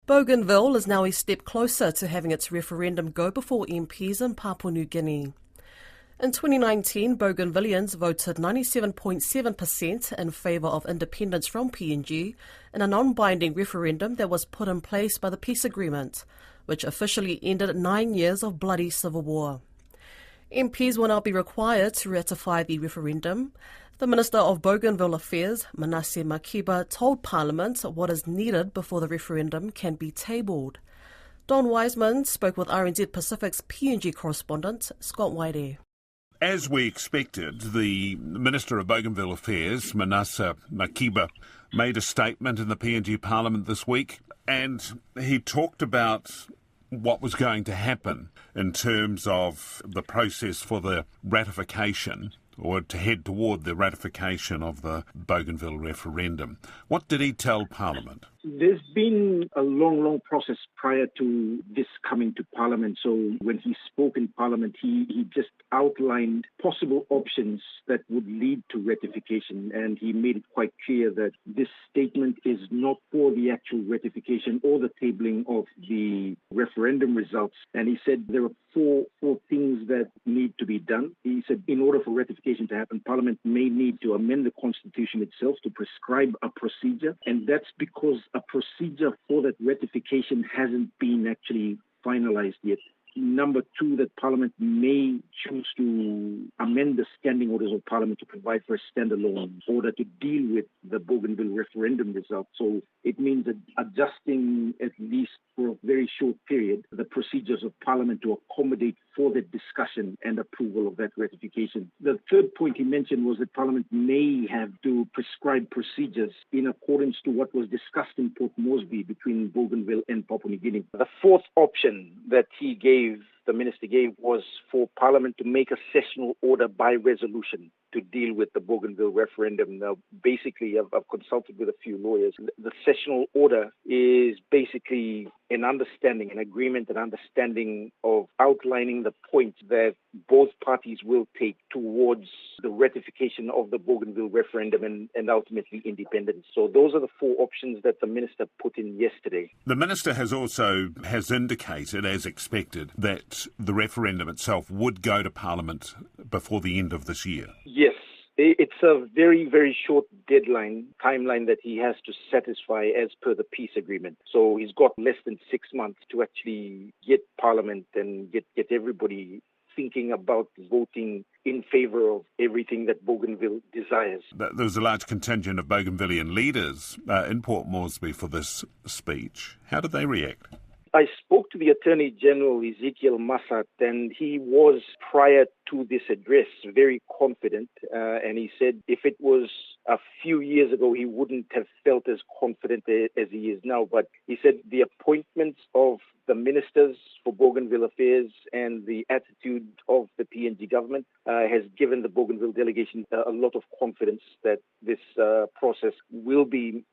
Bougainville is now a step closer to having its referendum go before MPs in Papua New Guinea. In 2019, Bougainvillians voted 97.7% in favour of independence from PNG in a non-binding referendum that was put in place by the peace agreement, which officially ended 9 years of bloody civil war. MPs will now be required to ratify the referendum. The Minister of Bougainville Affairs, Manasseh Makiba, told Parliament what is needed before the referendum can be tabled. Don Wiseman spoke with RNZ Pacific's PNG correspondent, Scott Waide. As we expected, the Minister of Bougainville Affairs, Manasseh Makiba, made a statement in the PNG Parliament this week, and he talked about what was going to happen in terms of the process for the ratification, or to head toward the ratification of the Bougainville referendum. What did he tell Parliament? There's been a long process prior to this coming to Parliament. So when he spoke in Parliament, he just outlined possible options that would lead to ratification. And he made it quite clear that this statement is not for the actual ratification or the tabling of the referendum results. And he said there are four things that need to be done. He said in order for ratification to happen, Parliament may need to amend the Constitution itself to prescribe a procedure. And that's because a procedure for that ratification hasn't been actually finalized yet. Number two, that Parliament may choose to amend the standing orders of Parliament to provide for a standalone order to deal with the Bougainville referendum result. So it means that adjusting, at least for a very short period, the procedures of Parliament to accommodate for the discussion and approval of that ratification. The third point he mentioned was that Parliament may have to prescribe procedures in accordance to what was discussed in Port Moresby between Bougainville and Papua New Guinea. The fourth option that the Minister gave, was for Parliament to make a sessional order by resolution to deal with the Bougainville referendum. Now, basically, I've consulted with a few lawyers. The sessional order is basically an agreement, an understanding of outlining the points that both parties will take towards the ratification of the Bougainville referendum and ultimately independence. So those are the four options that the Minister put in yesterday. The Minister has indicated, as expected, that the referendum itself would go to Parliament before the end of this year. Yes. It's a very short timeline that he has to satisfy as per the peace agreement. So he's got less than 6 months to actually get Parliament and get everybody thinking about voting in favour of everything that Bougainville desires. There was a large contingent of Bougainvillian leaders in Port Moresby for this speech. How did they react? I spoke to the Attorney General, Ezekiel Massat, and he was, prior to this address, very confident. And he said if it was a few years ago, he wouldn't have felt as confident as he is now. But he said the appointments of the ministers for Bougainville Affairs and the attitude of the PNG government has given the Bougainville delegation a lot of confidence that this process will be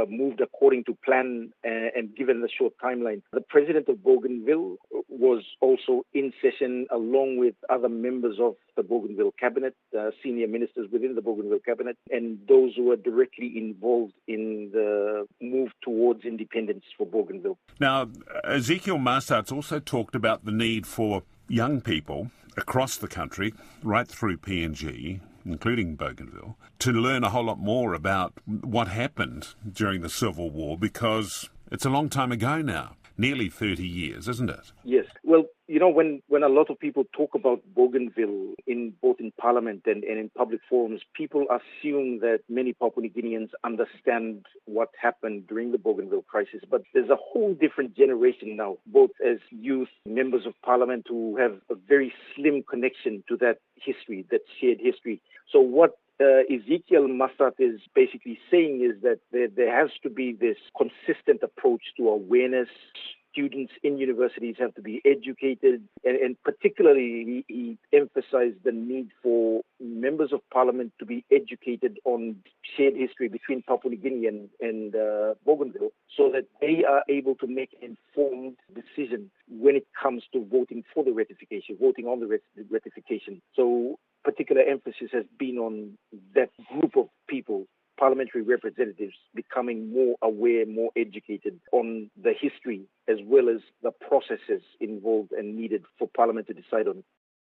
moved according to plan and given the short timeline. The president of Bougainville was also in session along with other members of the Bougainville cabinet, senior ministers within the Bougainville cabinet, and those who are directly involved in the move towards independence for Bougainville. Now, Ezekiel Massat's also talked about the need for young people across the country, right through PNG, including Bougainville, to learn a whole lot more about what happened during the Civil War, because it's a long time ago now, nearly 30 years, isn't it? Yes. Well, you know, when a lot of people talk about Bougainville, both in Parliament and in public forums, people assume that many Papua New Guineans understand what happened during the Bougainville crisis. But there's a whole different generation now, both as youth, members of Parliament, who have a very slim connection to that history, that shared history. So what Ezekiel Massat is basically saying is that there has to be this consistent approach to awareness. Students in universities have to be educated, and particularly he emphasized the need for members of Parliament to be educated on shared history between Papua New Guinea and Bougainville, so that they are able to make an informed decision when it comes to voting for the ratification, voting on the ratification. So particular emphasis has been on that group of people parliamentary representatives becoming more aware, more educated on the history as well as the processes involved and needed for Parliament to decide on.